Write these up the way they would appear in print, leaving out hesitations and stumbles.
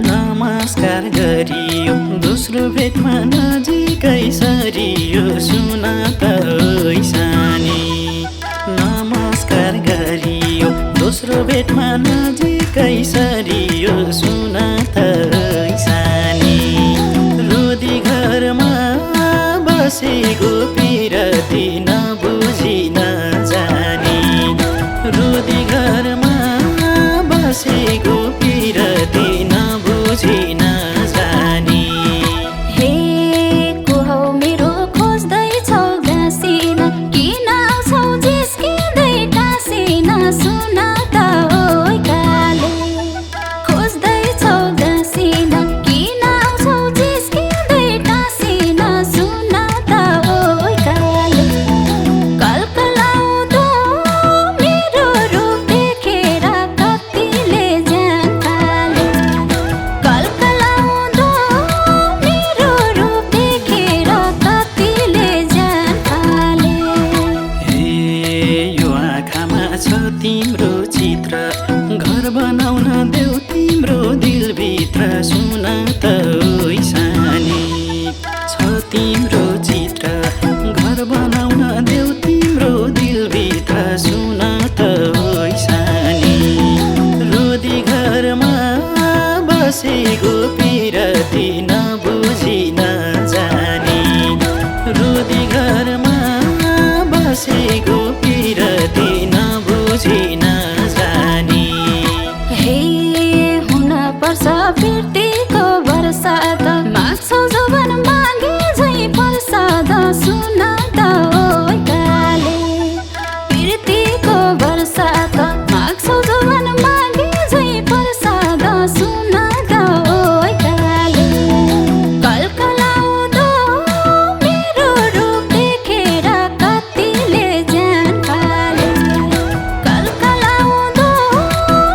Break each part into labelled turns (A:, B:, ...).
A: नमस्कार गरियो दोस्रो भेटमा नजिकै सरियो सुन त सानी। नमस्कार गरियो दोस्रो भेटमा नजिकै सरियो सुन त सानी। रोदी घरमा बसेको पिरती नबुझी नजानी। रोदी घरमा बसेको पिरती नबुझी नजानी।
B: हे को हौ मेरो खोज्दैछौ गाँसिन, किन आउँछौ जिस्किँदै टाँसिन सुन त ओइ काले। खोज्दैछौ गाँसिन, किन आउँछौ जिस्किँदै टाँसिन सुन त ओइ काले। कलकलाउँदो मेरो रूप देखेर कतिले जान थाले। कलकलाउँदो मेरो रूप देखेर कतिले जान थाले।
A: हे यो आँखामा छ तिम्रो चित्र, घर बनाउन देऊ तिम्रो दिलभित्र सुन त ओइ सानी। छ तिम्रो चित्र, घर बनाउन देऊ तिम्रो दिलभित्र सुन त ओइ सानी। रोदी घरमा बसेको पिरती नबुझी नजानी। रोदी घरमा बसेको पिरती नबुझी नजानी।
B: हे हुन पर्छ फिर्तीको बर्सात, माग्छौ जौवन मागे झै प्रसाद सुन त ओइ काले। फिर्तीको बर्सात, माग्छौ जौवन मागे झै प्रसाद सुन त ओइ काले। कलकलाउँदो मेरो रूप देखेर कतिले जान थाले। कलकलाउँदो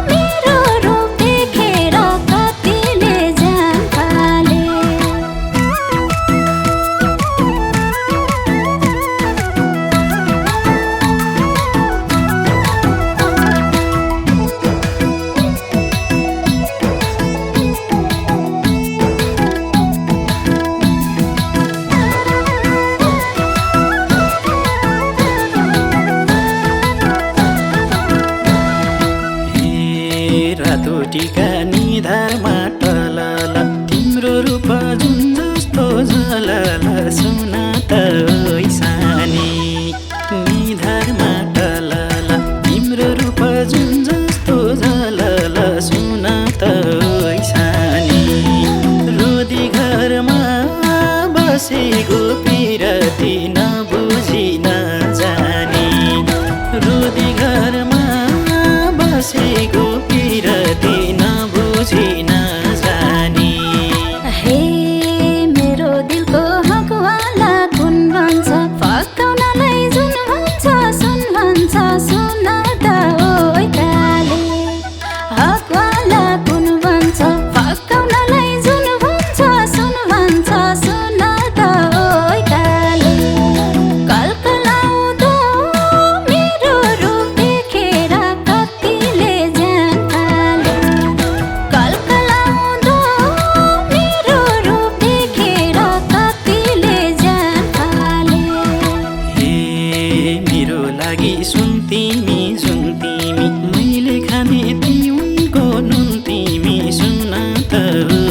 B: मेरो रूप देखेर कतिले जान थाले।
A: हे रातो टीका निधारमा टलल, तिम्रो रूप जुन जस्तो झलल सुन त ओइ सानी। निधारमा टलल तिम्रो रूप जुन जस्तो झलल सुन त ओइ सानी। रोदी घरमा बसेको पिरती नबुझी नजानी। रोदी घरमा बसेको पिरती नबुझी नजानी।
B: हे मेरो दिलको हकवाला कुन भन्छ, फकाउनलाई जुन भन्छ सुन भन्छ सुन त ओइ काले। हकवाला कुन भन्छ, फकाउनलाई जुन भन्छ सुन भन्छ सुन त ओइ काले। कलकलाउँदो मेरो रूप देखेर कतिले जान थाले। कलकलाउँदो मेरो रूप देखेर कतिले जान थाले।
A: हे मेरो लागि सुन तिमी जुन तिमी, मैले खाने तिउनको नुन तिमी सुन त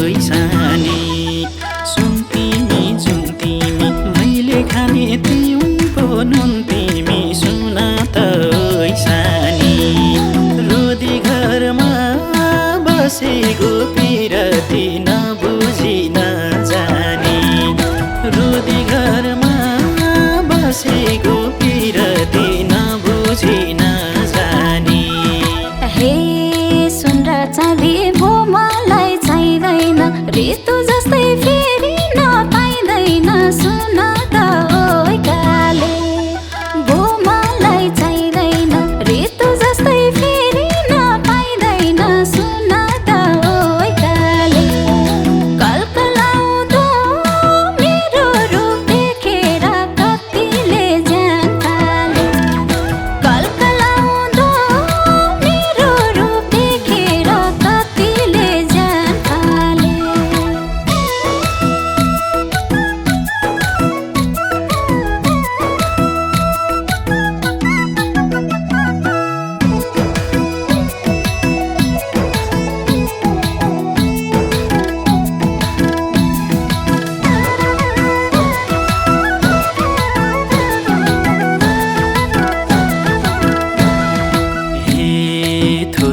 A: ओइ सानी। सुन तिमी जुन तिमी, मैले खाने तिउनको नुन तिमी सुन त ओइ सानी। रोदी घरमा बसेको पिरती नबुझी नजानी। रोदी घरमा बसेको पिरती नबुझी नजानी।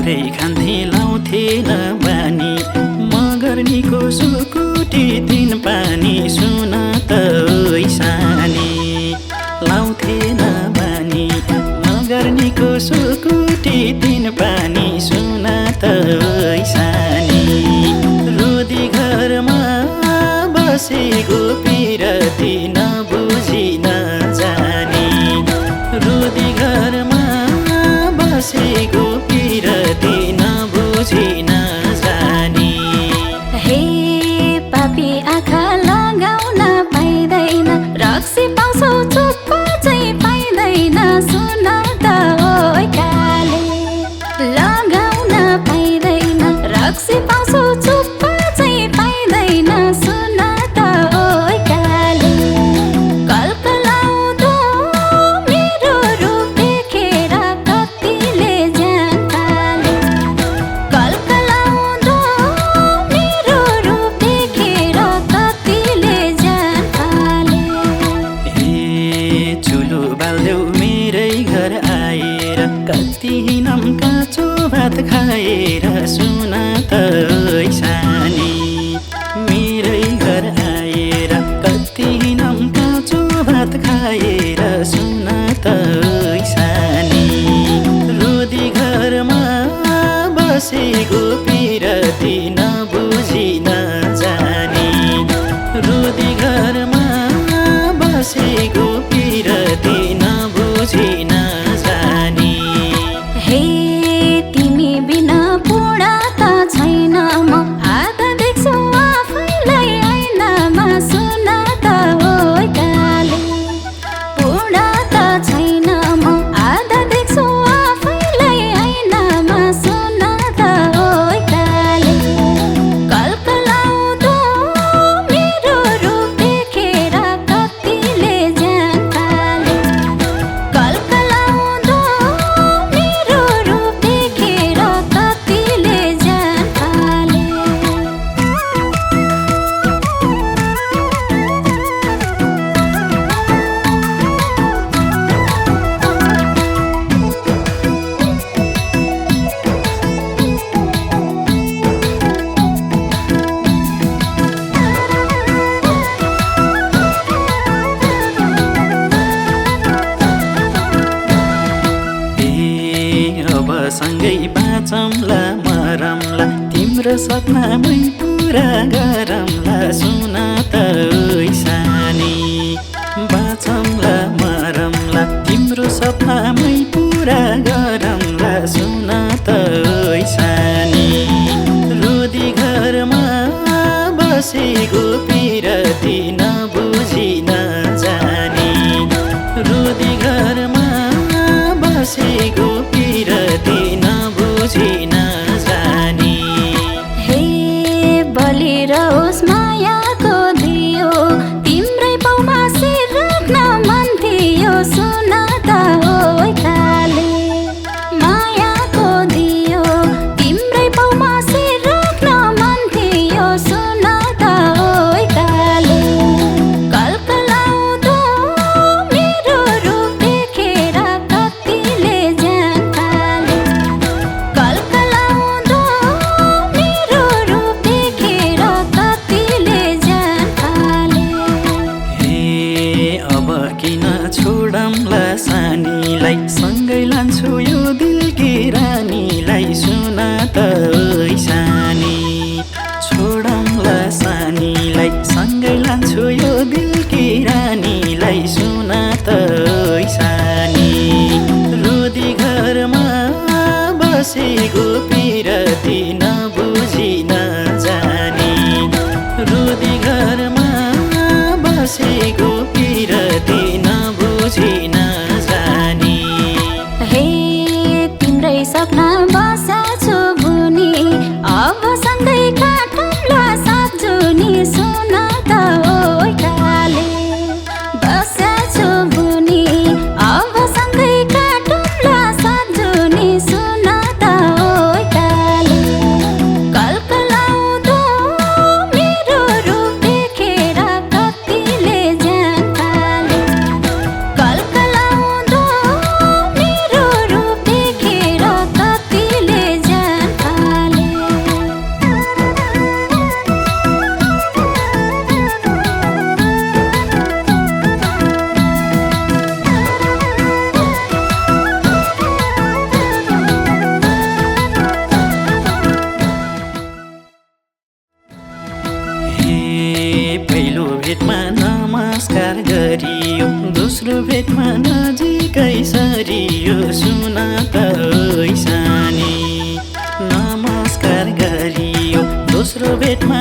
A: पुरै खान्थे लाउँथे नबानी मगर्नीको सुकुटी दिन पानी सुन त ओइ सानी लाउँथे नबानी मगर्नीको सुकुटी दिन पानी सुन त ओइ सानी रोदी घरमा बसेको पिरती नबुझी नजानी रोदी घरमा बसेको पिरती नबुझी नजानी
B: हे पापी आँखा लगाउन पाइँदैन रक्सी पाउँछौ चुप्प चाहिँ पाइँदैन सुन त ओइ काले लगाउन पाइँदैन रक्सी पाउँछौ चुप्प चाहिँ पाइँदैन सुन त ओइ काले कल्कलाउँदो मेरो रूप देखेर कतिले ज्यान थाले कल्कलाउँदो मेरो रूप देखेर कतिले ज्यान थाले
A: ए चुलो बाल्देऊ मेरै घर आएर कति नम काँचो भात खाएर सुन त ओइ सानी मेरै घर आएर कति नम काँचो भात खाएर सुन त ओइ सानी रोदी घरमा बसेको पिरती नबुझी नजानी रोदी घरमा बसेको पिरती नबुझी नजानी
B: हे तिमी बिना पूर्ण त छैन म आधा देख्छु आफैलाई ऐनामा सुन त ओइ काले पूर्ण त छैन म आधा देख्छु आफैलाई ऐनामा सुन त ओइ काले कल्कलाउँदो मेरो रूप देखेर कतिले ज्यान थाले कल्कलाउँदो मेरो रूप देखेर कतिले ज्यान थाले
A: ए अब सँगै बाँचौँला मरौँला तिम्रो सपनामै पुरा गरौँला सुन त ओइ सानी बाँचौँला मरौँला तिम्रो सपनामै पुरा गरौँला सुन त ओइ सानी रोदी घरमा बसेको पिरती नबुझी नजानी रोदी घरमा बसेको पिरती नबुझी नजानी
B: हे बलिरहोस् मायाको दियो तिम्रै पाउमा शिर राख्न मन थियो सुन त ओइ काले मायाको दियो तिम्रै पाउमा शिर राख्न मन थियो सुन त ओइ काले कल्कलाउँदो मेरो रूप देखेर कतिले ज्यान थाले कल्कलाउँदो मेरो रूप देखेर कतिले ज्यान थाले
A: ए अब किन छोडौँला सानीलाई सँगै लान्छु यो दिलकी रानीलाई सुन त ओइ सानी छोडौँला सानीलाई सँगै लान्छु यो दिलकी रानीलाई सुन त ओइ सानी रोदी घरमा बसेको पिरती नबुझी नजानी रोदी घरमा बसेको पिरती नबुझी नजानी
B: हे तिम्रै सपना बसाछु बुनी अब सँगै काटौँला सात जुनी सुन त ओइ काले बसाछु बुनी अब सँगै काटौँला सात जुनी सुन त ओइ काले कल्कलाउँदो मेरो रूप देखेर कतिले ज्यान थाले कल्कलाउँदो मेरो रूप देखेर कतिले ज्यान
A: दोस्रो भेटमा नजिकै सरियो सुन त ओइ सानी नमस्कार गरियो दोस्रो भेटमा